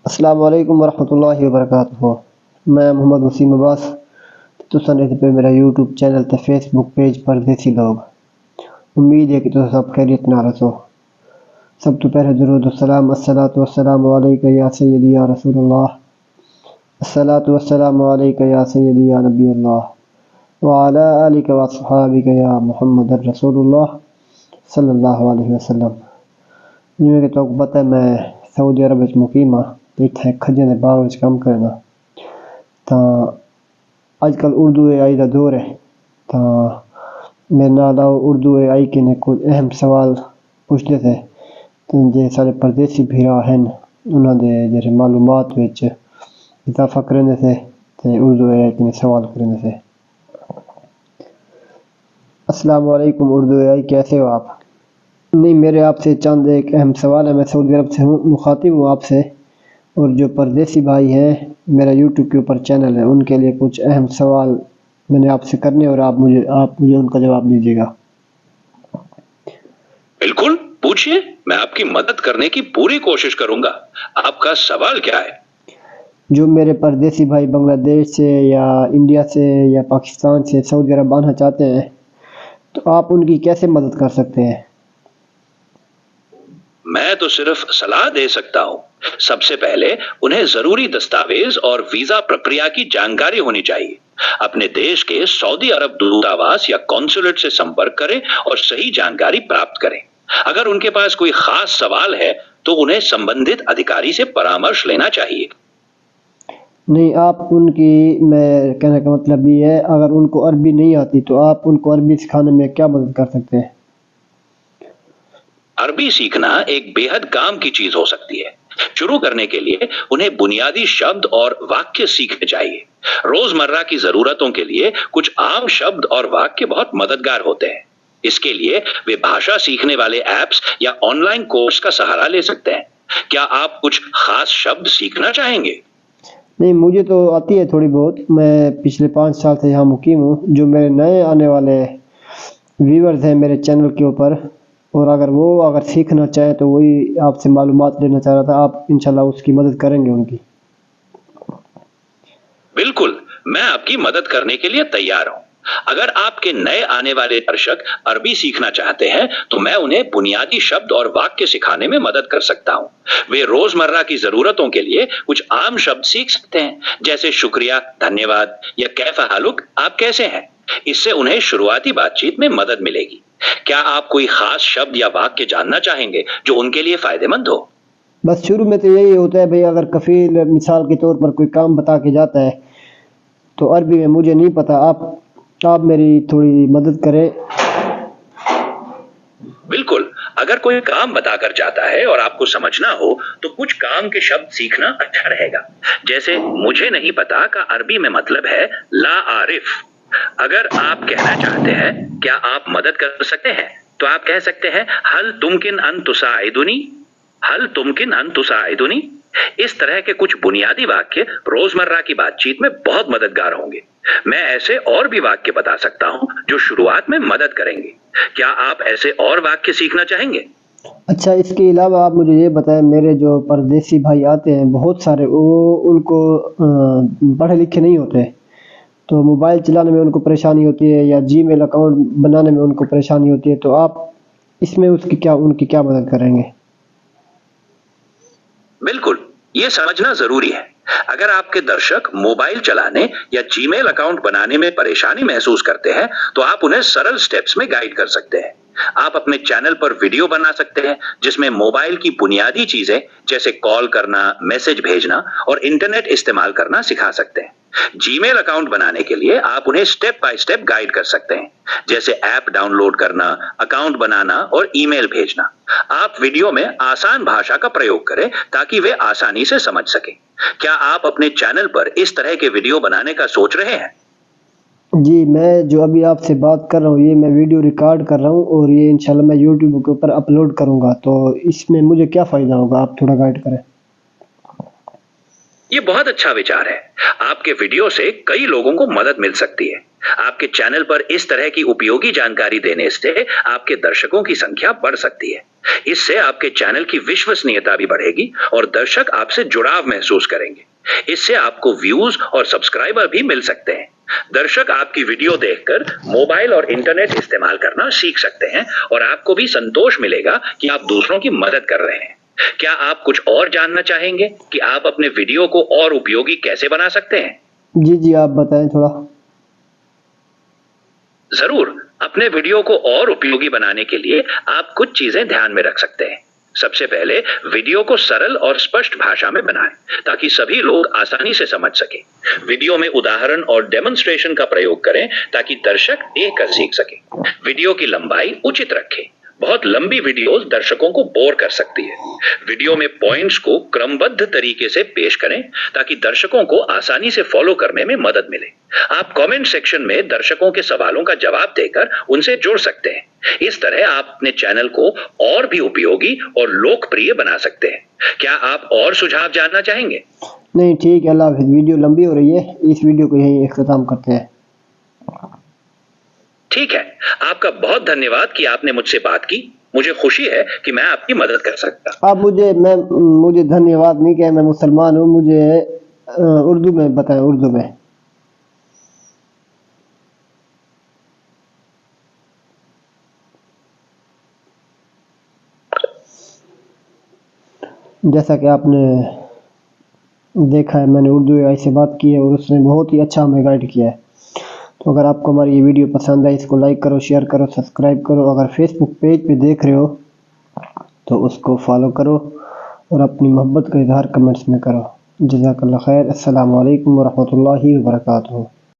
अस्सलाम वालेकुम वरहमतुल्लाहि वबरकातुहू। मैं मोहम्मद वसीम अब्बास तुसन इस पे मेरा यूट्यूब चैनल ते फेसबुक पेज परदेसी लोग। उम्मीद है कि तुम सब खैरियत नाल रहो। सब तो पहले दुरूद सलाम अस्सलातु वस्सलामु अलैका या सय्यदी या रसूलल्लाह। अस्सलातु वस्सलामु अलैका या सय्यदी या नबी अल्लाह व अला आलिका व अस्हाबिका या मुहम्मदुर रसूलुल्लाह सल्लल्लाहु अलैहि वसल्लम। जिवें कि तुमको पता है मैं सऊदी अरब विच मुकीम हां ते इत्थे खज्जें दे बाग विच कम्म करना। तां अजकल उर्दू एआई दा दौर है। तां मेरे नाल आओ उर्दू एआई कन्नै कुछ अहम सवाल पुछदे थे जे साढ़े परदेसी भरा हैं उन्हां दे जेह्ड़े मालूमात विच इजाफा करेंदे थे ते उर्दू एआई कन्नै सवाल करेंदे थे। अस्सलाम वालेकुम उर्दू एआई, कैसे हो आप? नहीं, मेरे आपसे चंद एक अहम सवाल है। मैं सऊदी अरब से हूँ, मुखातिब हूँ आपसे, और जो परदेसी भाई हैं मेरा यूट्यूब के ऊपर चैनल है उनके लिए कुछ अहम सवाल मैंने आपसे करने और आप मुझे उनका जवाब दीजिएगा। बिल्कुल पूछिए, मैं आपकी मदद करने की पूरी कोशिश करूंगा। आपका सवाल क्या है? जो मेरे परदेसी भाई बांग्लादेश से या इंडिया से या पाकिस्तान से सऊदी अरब आना चाहते हैं तो आप उनकी कैसे मदद कर सकते हैं? मैं तो सिर्फ सलाह दे सकता हूँ। सबसे पहले उन्हें जरूरी दस्तावेज और वीजा प्रक्रिया की जानकारी होनी चाहिए। अपने देश के सऊदी अरब दूतावास या कॉन्सुलेट से संपर्क करें और सही जानकारी प्राप्त करें। अगर उनके पास कोई खास सवाल है तो उन्हें संबंधित अधिकारी से परामर्श लेना चाहिए। नहीं, आप उनकी, मैं कहने का मतलब ये है, अगर उनको अरबी नहीं आती तो आप उनको अरबी सिखाने में क्या मदद कर सकते हैं? अरबी सीखना एक बेहद काम की चीज हो सकती है। शुरू करने के लिए उन्हें बुनियादी शब्द और वाक्य सीखने चाहिए। रोजमर्रा की जरूरतों के लिए कुछ आम शब्द और वाक्य बहुत मददगार होते हैं। इसके लिए वे भाषा सीखने वाले ऐप्स या ऑनलाइन कोर्स का सहारा ले सकते हैं। क्या आप कुछ खास शब्द सीखना चाहेंगे? नहीं, मुझे तो आती है थोड़ी बहुत। मैं पिछले 5 साल से यहाँ मुकीम हूँ। जो मेरे नए आने वाले व्यूअर्स हैं मेरे चैनल के ऊपर, और अगर सीखना चाहे तो वही आपसे मालूमात लेना चाह रहा था। आप इंशाल्लाह उसकी मदद करेंगे उनकी? बिल्कुल, मैं आपकी मदद करने के लिए तैयार हूं। अगर आपके नए आने वाले दर्शक अरबी सीखना चाहते हैं तो मैं उन्हें बुनियादी शब्द और वाक्य सिखाने में मदद कर सकता हूं। वे रोजमर्रा की जरूरतों के लिए कुछ आम शब्द सीख सकते हैं, जैसे शुक्रिया, धन्यवाद या कैफ हालुक, आप कैसे हैं। इससे उन्हें शुरुआती बातचीत में मदद मिलेगी। क्या आप कोई खास शब्द या वाक्य जानना चाहेंगे जो उनके लिए फायदेमंद हो? बस शुरू में तो यही होता है भाई, अगर कफील मिसाल के तौर पर कोई काम बता के जाता है तो अरबी में मुझे नहीं पता, आप मेरी थोड़ी मदद करें। बिल्कुल, अगर कोई काम बताकर जाता है और आपको समझना हो तो कुछ काम के शब्द सीखना अच्छा रहेगा। जैसे मुझे नहीं पता का अरबी में मतलब है ला आरिफ। अगर आप कहना चाहते हैं क्या आप मदद कर सकते हैं तो आप कह सकते हैं हल तुमकिन अन तुसाइदुनी, हल तुमकिन अन तुसाइदुनी। इस तरह के कुछ बुनियादी वाक्य रोजमर्रा की बातचीत में बहुत मददगार होंगे। मैं ऐसे और भी वाक्य बता सकता हूं जो शुरुआत में मदद करेंगे। क्या आप ऐसे और वाक्य सीखना चाहेंगे? अच्छा, इसके अलावा आप मुझे ये बताएं, मेरे जो परदेसी भाई आते हैं बहुत सारे, वो उनको पढ़े लिखे नहीं होते, तो मोबाइल चलाने में उनको परेशानी होती है या जीमेल अकाउंट बनाने में उनको परेशानी होती है, तो आप इसमें उनकी क्या मदद करेंगे? बिल्कुल, ये समझना जरूरी है। अगर आपके दर्शक मोबाइल चलाने या जीमेल अकाउंट बनाने में परेशानी महसूस करते हैं तो आप उन्हें सरल स्टेप्स में गाइड कर सकते हैं। आप अपने चैनल पर वीडियो बना सकते हैं जिसमें मोबाइल की बुनियादी चीजें जैसे कॉल करना, मैसेज भेजना और इंटरनेट इस्तेमाल करना सिखा सकते हैं। जीमेल अकाउंट बनाने के लिए आप उन्हें स्टेप बाय स्टेप गाइड कर सकते हैं, जैसे ऐप डाउनलोड करना, अकाउंट बनाना और ईमेल भेजना। आप वीडियो में आसान भाषा का प्रयोग करें ताकि वे आसानी से समझ सकें। क्या आप अपने चैनल पर इस तरह के वीडियो बनाने का सोच रहे हैं? जी, मैं जो अभी आपसे बात कर रहा हूँ ये मैं वीडियो रिकॉर्ड कर रहा हूँ और ये इंशाल्लाह मैं यूट्यूब के ऊपर अपलोड करूँगा, तो इसमें मुझे क्या फ़ायदा होगा? आप थोड़ा गाइड करें। ये बहुत अच्छा विचार है। आपके वीडियो से कई लोगों को मदद मिल सकती है। आपके चैनल पर इस तरह की उपयोगी जानकारी देने से आपके दर्शकों की संख्या बढ़ सकती है। इससे आपके चैनल की विश्वसनीयता भी बढ़ेगी और दर्शक आपसे जुड़ाव महसूस करेंगे। इससे आपको व्यूज और सब्सक्राइबर भी मिल सकते हैं। दर्शक आपकी वीडियो देखकर मोबाइल और इंटरनेट इस्तेमाल करना सीख सकते हैं और आपको भी संतोष मिलेगा कि आप दूसरों की मदद कर रहे हैं। क्या आप कुछ और जानना चाहेंगे कि आप अपने वीडियो को और उपयोगी कैसे बना सकते हैं? जी जी, आप बताएं थोड़ा। जरूर। अपने वीडियो को और उपयोगी बनाने के लिए आप कुछ चीजें ध्यान में रख सकते हैं। सबसे पहले वीडियो को सरल और स्पष्ट भाषा में बनाएं ताकि सभी लोग आसानी से समझ सकें। वीडियो में उदाहरण और डेमोन्स्ट्रेशन का प्रयोग करें ताकि दर्शक देखकर सीख सकें। वीडियो की लंबाई उचित रखें। बहुत लंबी वीडियोस दर्शकों को बोर कर सकती है। वीडियो में पॉइंट्स को क्रमबद्ध तरीके से पेश करें ताकि दर्शकों को आसानी से फॉलो करने में मदद मिले। आप कमेंट सेक्शन में दर्शकों के सवालों का जवाब देकर उनसे जुड़ सकते हैं। इस तरह आप अपने चैनल को और भी उपयोगी और लोकप्रिय बना सकते हैं। क्या आप और सुझाव जानना चाहेंगे? नहीं, ठीक है, अल्लाह हाफिज़। वीडियो लंबी हो रही है, इस वीडियो को यहीं इख्तिताम करते हैं। ठीक है। आपका बहुत धन्यवाद कि आपने मुझसे बात की। मुझे खुशी है कि मैं आपकी मदद कर सकता। आप मुझे धन्यवाद नहीं कहें, मैं मुसलमान हूँ। मुझे उर्दू में बताएं, उर्दू में। जैसा कि आपने देखा है, मैंने उर्दू AI से बात की है और उसने बहुत ही अच्छा हमें गाइड किया है। तो अगर आपको हमारी ये वीडियो पसंद आए, इसको लाइक करो, शेयर करो, सब्सक्राइब करो। अगर फेसबुक पेज पे देख रहे हो तो उसको फॉलो करो और अपनी मोहब्बत का इजहार कमेंट्स में करो। जज़ाकल्लाह खैर। अस्सलामु अलैकुम वरहमतुल्लाहि वबरकातुहू।